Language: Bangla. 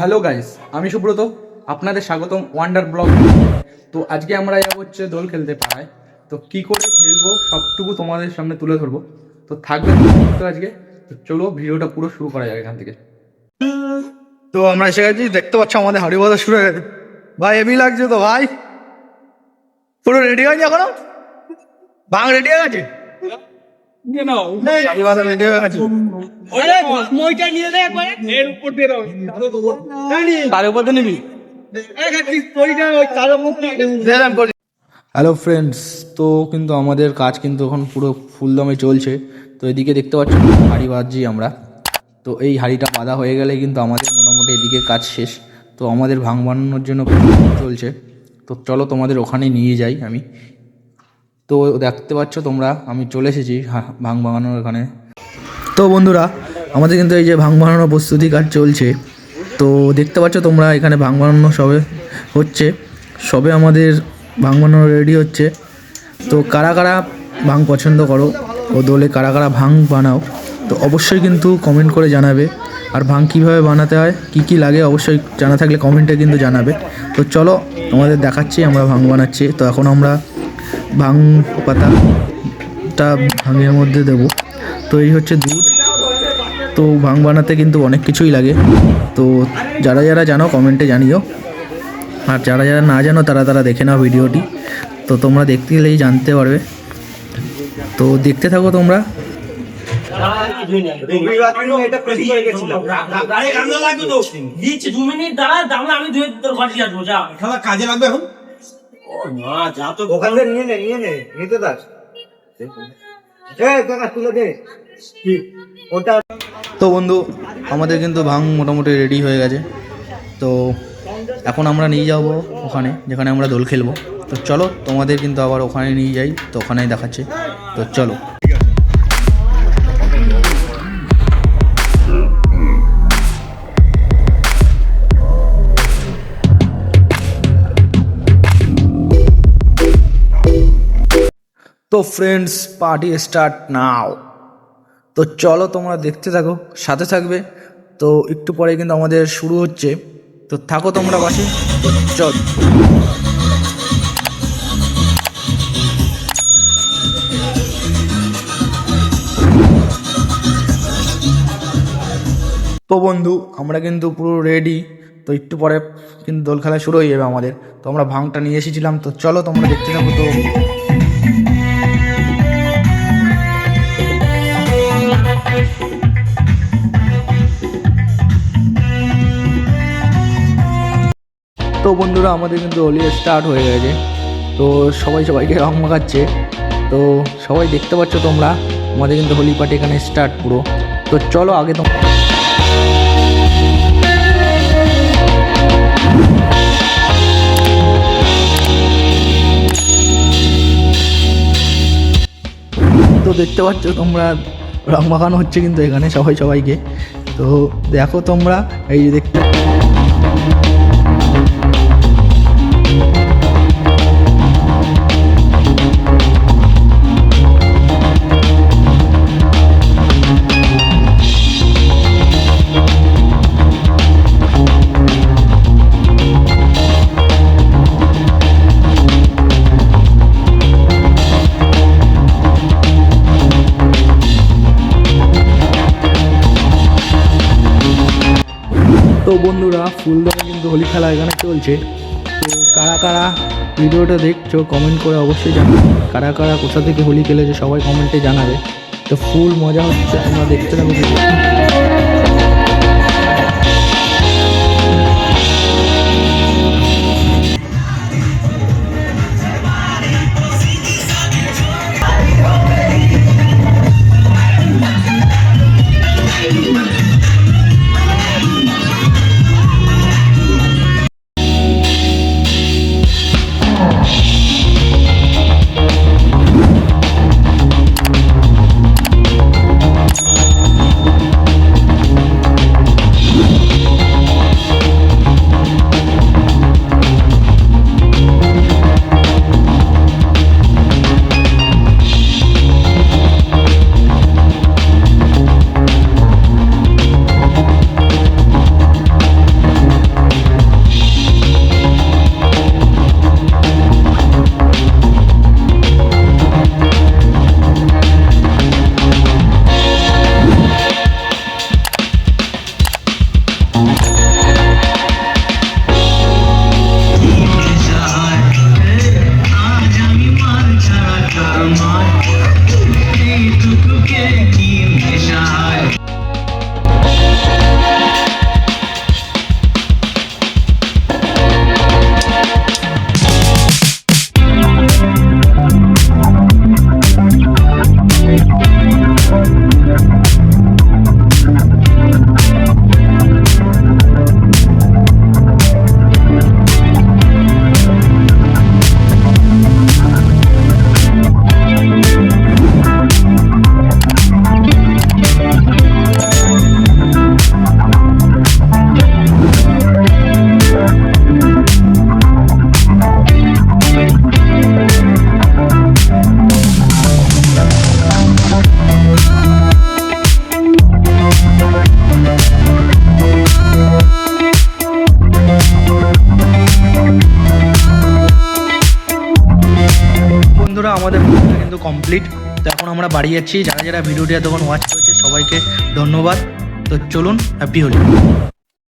হ্যালো গাইস, আমি সুব্রত, আপনাদের স্বাগতম ওয়ান্ডার ব্লগ। তো আজকে আমরা যাবো হচ্ছে দোল খেলতে পাড়ায়। তো কি করে খেলবো সবটুকু তোমাদের সামনে তুলে ধরবো। তো থাকবে তো আজকে। তো চলো ভিডিওটা পুরো শুরু করা যাবে এখান থেকে। তো আমরা এসে গেছি, দেখতে পাচ্ছ আমাদের হাঁড়ি বাঁধা শুরু হয়ে গেছে। ভাই হেভি লাগছে তো ভাই, পুরো রেডি হয়ে গেছে এখনো? ভাঙ রেডি হয়ে গেছে? হাঁড়ি বাঁধা রেডি হয়ে গেছে। তার উপর দিয়ে নিবি। হ্যালো ফ্রেন্ডস, তো কিন্তু আমাদের কাজ কিন্তু এখন পুরো ফুলদমে চলছে। তো এদিকে দেখতে পাচ্ছি হাঁড়ি বাঁধছি আমরা। তো এই হাঁড়িটা বাঁধা হয়ে গেলে কিন্তু আমাদের মোটামুটি এদিকে কাজ শেষ। তো আমাদের ভাঙ বানানোর জন্য চলছে। তো চলো তোমাদের ওখানে নিয়ে যাই আমি। তো দেখতে পাচ্ছ তোমরা, আমি চলে এসেছি ভাঙ বানানোর এখানে। তো বন্ধুরা, আমাদের কিন্তু এই যে ভাঙ বানানোর প্রস্তুতি কাজ চলছে। তো দেখতে পাচ্ছ তোমরা এখানে ভাঙ বানানো সবে হচ্ছে, সবে আমাদের ভাঙ বানানো রেডি হচ্ছে। তো কারা কারা ভাঙ পছন্দ করো ও দোলে কারা কারা ভাঙ বানাও, তো অবশ্যই কিন্তু কমেন্ট করে জানাবে। আর ভাঙ কীভাবে বানাতে হয়, কি কি লাগে, অবশ্যই জানা থাকলে কমেন্টে কিন্তু জানাবে। তো চলো তোমাদের দেখাচ্ছি আমরা ভাঙ বানাচ্ছি। তো এখন আমরা ভাঙ পাতাটা ভাঙের মধ্যে দেবো। তো এই হচ্ছে দুধ। তো ভাঙ বানাতে কিন্তু অনেক কিছুই লাগে। তো যারা যারা জানো কমেন্টে জানিও, আর যারা যারা না জানো তারা দেখে নাও ভিডিওটি। তো তোমরা দেখতে গেলেই জানতে পারবে। তো দেখতে থাকো তোমরা। কাজে লাগবে এখন। ওখান থেকে নিয়ে নে নিতে দাস। তো বন্ধু, আমাদের কিন্তু ভাঙ মোটামুটি রেডি হয়ে গেছে। তো এখন আমরা নিয়ে যাব ওখানে যেখানে আমরা দোল খেলবো। তো চলো তোমাদের কিন্তু আবার ওখানে নিয়ে যাই, তো ওখানেই দেখাচ্ছে। তো চলো। তো ফ্রেন্ডস, পার্টি স্টার্ট নাও। তো চলো তোমরা দেখতে থাকো, সাথে থাকবে। তো একটু পরে কিন্তু আমাদের শুরু হচ্ছে। তো থাকো তোমরা পাশে। তো চল। তো বন্ধু, আমরা কিন্তু পুরো রেডি। তো একটু পরে কিন্তু দোল খেলা শুরু হয়ে যাবে আমাদের। তো আমরা ভাঙটা নিয়ে এসেছিলাম। তো চলো তোমরা দেখতে থাকো। তো বন্ধুরা, আমাদের কিন্তু হোলি স্টার্ট হয়ে গেছে। তো সবাই সবাইকে রং মাখাচ্ছে। তো সবাই দেখতে পাচ্ছ তোমরা, আমাদের কিন্তু হোলি পার্টি এখানে স্টার্ট পুরো। তো চলো আগে তো দেখতে পাচ্ছ তোমরা, রং মাখানো হচ্ছে কিন্তু এখানে সবাই সবাইকে। তো দেখো তোমরা, এই যে দেখতে। তো বন্ধুরা, ফুলদমে কিন্তু হোলি খেলা এখানে চলছে। তো কারা কারা ভিডিওটা দেখছো কমেন্ট করে অবশ্যই জানাবে। কারা কারা কোথা থেকে হোলি খেলেছে সবাই কমেন্টে জানাবে। তো ফুল মজা হচ্ছে, তোমরা দেখতে থাকো। বন্ধুরা আমাদের ভিডিওটা কিন্তু কমপ্লিট। তো এখন আমরা বাড়ি যাচ্ছি। যারা যারা ভিডিওটি এতক্ষণ ওয়াচ করেছে সবাইকে ধন্যবাদ। তো চলুন, হ্যাপি হোলি।